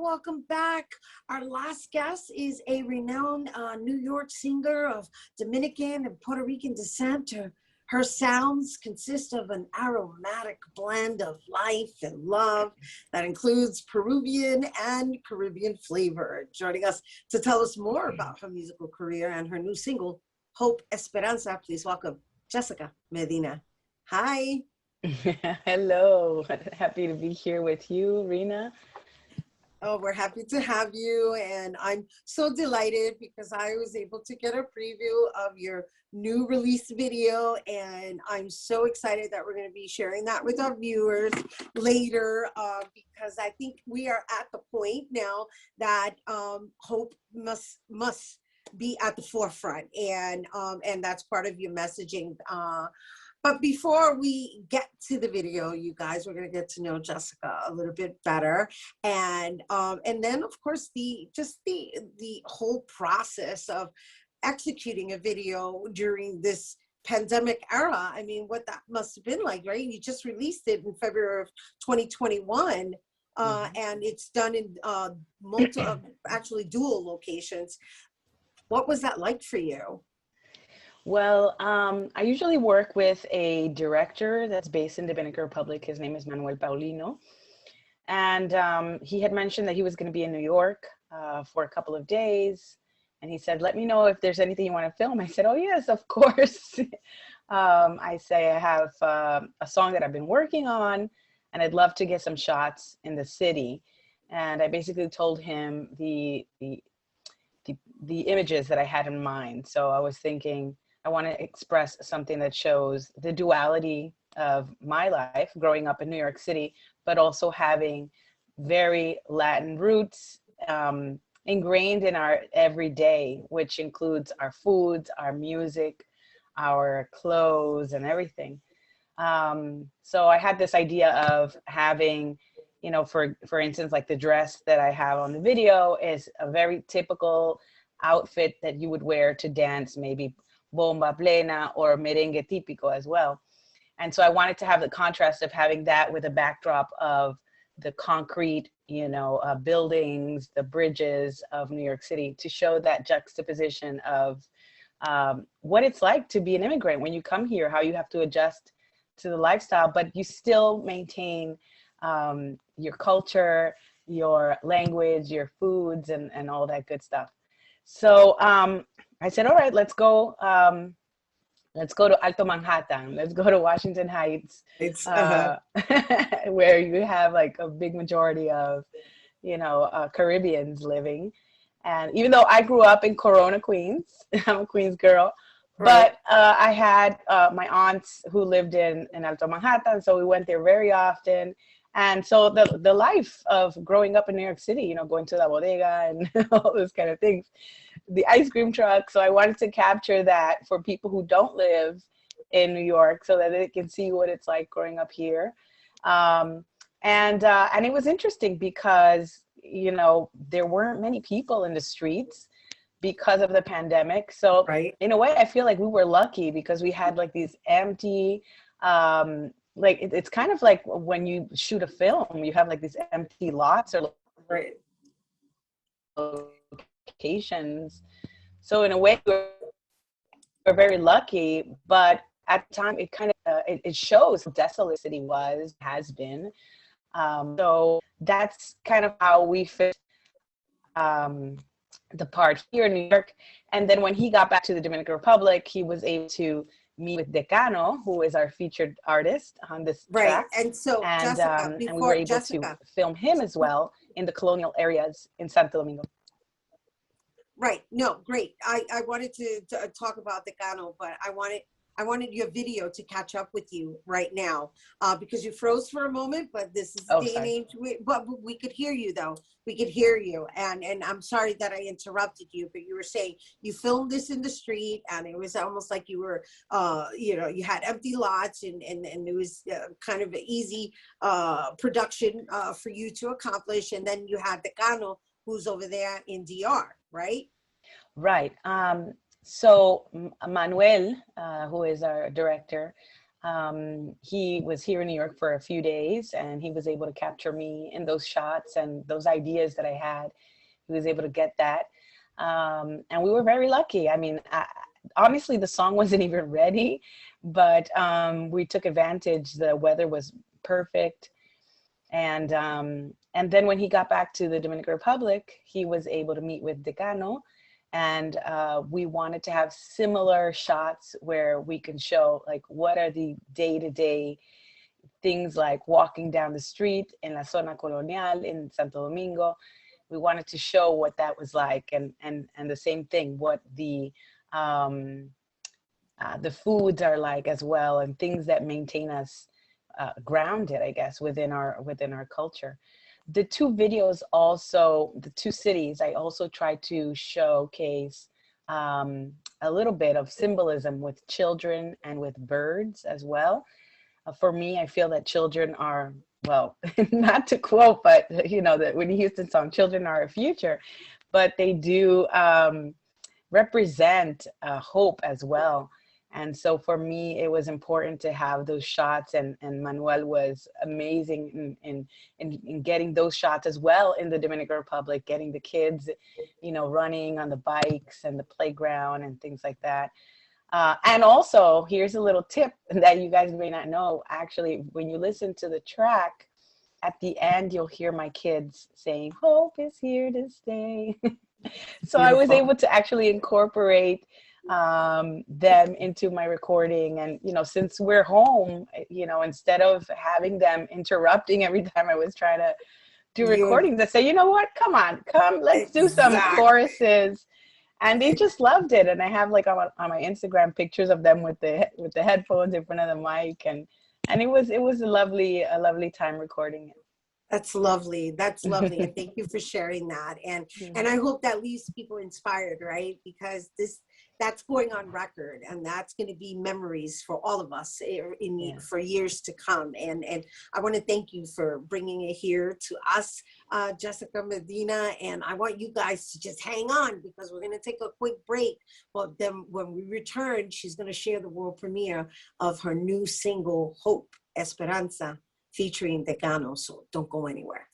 B: Welcome back. Our last guest is a renowned New York singer of Dominican and Puerto Rican descent. Her sounds consist of an aromatic blend of life and love that includes Peruvian and Caribbean flavor. Joining us to tell us more about her musical career and her new single, Hope Esperanza, please welcome Jessica Medina. Hi.
Q: Hello. Happy to be here with you, Rhina.
B: Oh, we're happy to have you. And I'm so delighted because I was able to get a preview of your new release video. And I'm so excited that we're going to be sharing that with our viewers later because I think we are at the point now that hope must be at the forefront. And that's part of your messaging. But before we get to the video, you guys, we're going to get to know Jessica a little bit better, and then of course the whole process of executing a video during this pandemic era. I mean, what that must have been like, right? You just released it in February of 2021, and it's done in actually dual locations. What was that like for you?
Q: Well, I usually work with a director that's based in Dominican Republic. His name is Manuel Paulino. And he had mentioned that he was going to be in New York for a couple of days. And he said, let me know if there's anything you want to film. I said, oh, yes, of course. I say I have a song that I've been working on, and I'd love to get some shots in the city. And I basically told him the images that I had in mind. So I was thinking, I want to express something that shows the duality of my life growing up in New York City, but also having very Latin roots ingrained in our everyday, which includes our foods, our music, our clothes, and everything. So I had this idea of having, you know, for instance, like the dress that I have on the video is a very typical outfit that you would wear to dance, maybe bomba plena or merengue típico as well. And so I wanted to have the contrast of having that with a backdrop of the concrete, you know, buildings, the bridges of New York City, to show that juxtaposition of what it's like to be an immigrant when you come here, how you have to adjust to the lifestyle, but you still maintain your culture, your language, your foods, and all that good stuff. So I said, all right, let's go to Alto Manhattan. Let's go to Washington Heights, where you have like a big majority of, Caribbeans living. And even though I grew up in Corona, Queens, I'm a Queens girl, but I had my aunts who lived in Alto Manhattan, so we went there very often. And so the life of growing up in New York City, going to La Bodega and all those kind of things, the ice cream truck. So I wanted to capture that for people who don't live in New York so that they can see what it's like growing up here. And it was interesting because, there weren't many people in the streets because of the pandemic. So in a way, I feel like we were lucky because we had like these empty, it's kind of like when you shoot a film, you have like these empty lots or locations. So in a way, we're very lucky, but at the time it kind of it shows how desolate the city has been. So that's kind of how we fit the part here in New York. And then when he got back to the Dominican Republic, he was able to meet with Decano, who is our featured artist on this track.
B: And so, Jessica,
Q: and we were able to film him as well in the colonial areas in Santo Domingo.
B: Right. No, great. I wanted to talk about Decano, but I wanted your video to catch up with you right now because you froze for a moment, but this is day and age. But we could hear you though. We could hear you. And I'm sorry that I interrupted you, but you were saying you filmed this in the street and it was almost like you were, you had empty lots and it was kind of an easy production for you to accomplish. And then you had Decano, who's over there in DR, right?
Q: Right. So Manuel, who is our director, he was here in New York for a few days and he was able to capture me in those shots and those ideas that I had. He was able to get that. And we were very lucky. I mean, honestly, the song wasn't even ready, but we took advantage. The weather was perfect. And then when he got back to the Dominican Republic, he was able to meet with Decano. And we wanted to have similar shots where we can show like what are the day-to-day things like walking down the street in La Zona Colonial in Santo Domingo. We wanted to show what that was like and the same thing, what the foods are like as well and things that maintain us grounded, I guess, within our culture. The two videos also, the two cities, I also tried to showcase a little bit of symbolism with children and with birds as well. For me, I feel that children are, well, not to quote, but the Whitney Houston song, children are our future, but they do represent hope as well. And so for me, it was important to have those shots and Manuel was amazing in getting those shots as well in the Dominican Republic, getting the kids, running on the bikes and the playground and things like that. And also, here's a little tip that you guys may not know. Actually, when you listen to the track, at the end, you'll hear my kids saying, "Hope is here to stay." So I was able to actually incorporate them into my recording. And, since we're home, instead of having them interrupting every time I was trying to do recordings, I say, you know what, come, let's do some choruses. And they just loved it. And I have like on my Instagram pictures of them with the headphones in front of the mic. And it was a lovely time recording it.
B: That's lovely. That's lovely. And thank you for sharing that. And I hope that leaves people inspired, right? Because that's going on record and that's going to be memories for all of us for years to come. And I want to thank you for bringing it here to us, Jessica Medina. And I want you guys to just hang on because we're going to take a quick break. But then when we return, she's going to share the world premiere of her new single, Hope, Esperanza, featuring Decano. So don't go anywhere.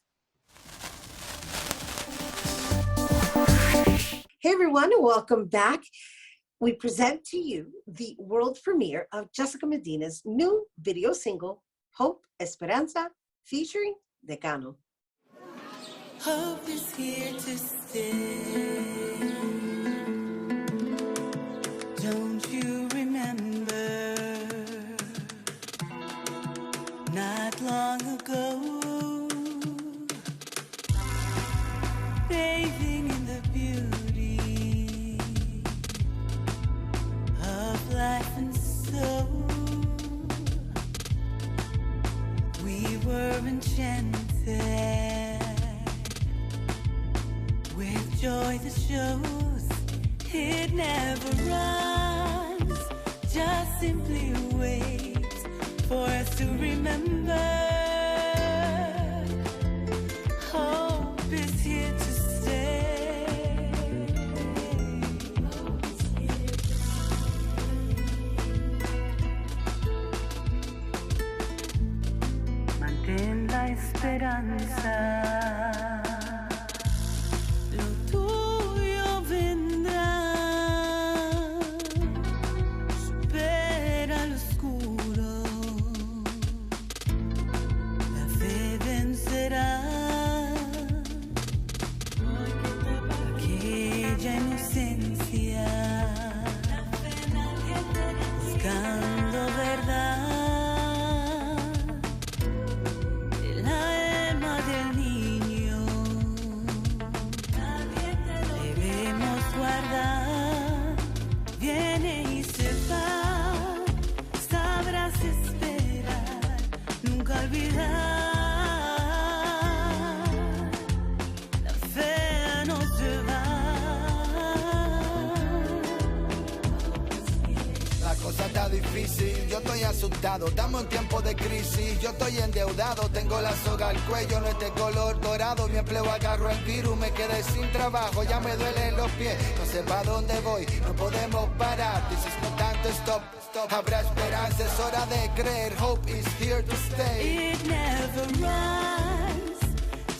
B: Hey everyone, welcome back. we present to you the world premiere of Jessica Medina's new video single, Hope Esperanza, featuring Decano.
R: Hope is here to stay. Don't you remember? Not long ago, bathing in the beauty of life and soul, we were enchanted with joy that shows it never runs, just simply wait for us to remember. Hope is here to stay. Mantén la esperanza. Lo tuyo vendrá. Supera lo oscuro. La fe vencerá. Aquella inocencia. Buscando verdad. El alma del niño. Debemos guardar. Viene y se va. Sabrás esperar. Nunca olvidar. La fe no se va.
S: La cosa está difícil, yo estoy asustado, estamos en tiempo de crisis, yo estoy endeudado, tengo la soga al cuello, no es de color dorado, mi empleo agarró el virus, me quedé sin trabajo, ya me duelen los pies, no sé para dónde voy, no podemos parar, this is no time to stop, habrá esperanza, es hora de creer, hope is here to stay.
R: It never runs,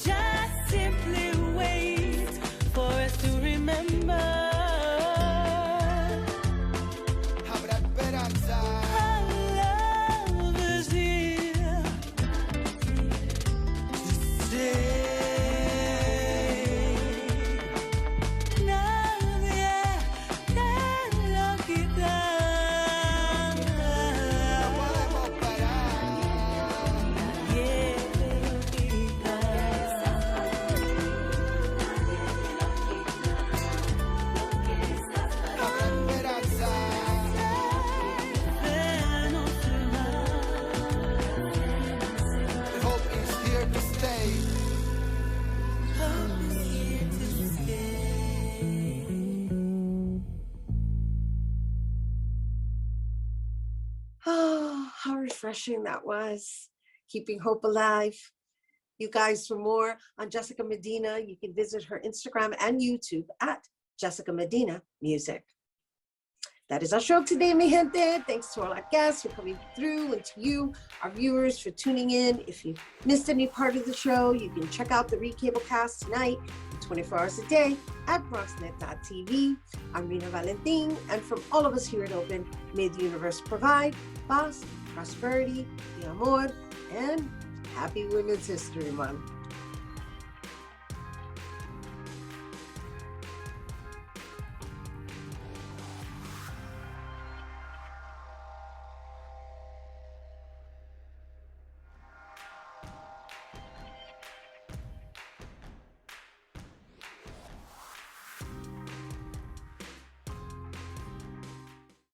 R: just simply wait for us to remember.
S: Habrá esperanza.
R: Our love is here to stay. Nadie te lo quitará.
S: No podemos parar.
R: Nadie te lo quitará.
S: Habrá esperanza.
R: Fe no se va.
S: Hope is here to stay.
R: Hope is here to stay.
B: Oh, how refreshing that was. Keeping hope alive. You guys, for more on Jessica Medina, you can visit her Instagram and YouTube at Jessica Medina Music. That is our show today, mi gente. Thanks to all our guests for coming through, and to you, our viewers, for tuning in. If you missed any part of the show, you can check out the recablecast tonight, 24 hours a day, at bronxnet.tv. I'm Rhina Valentin, and from all of us here at Open, may the universe provide paz, prosperity, y amor, and happy Women's History Month.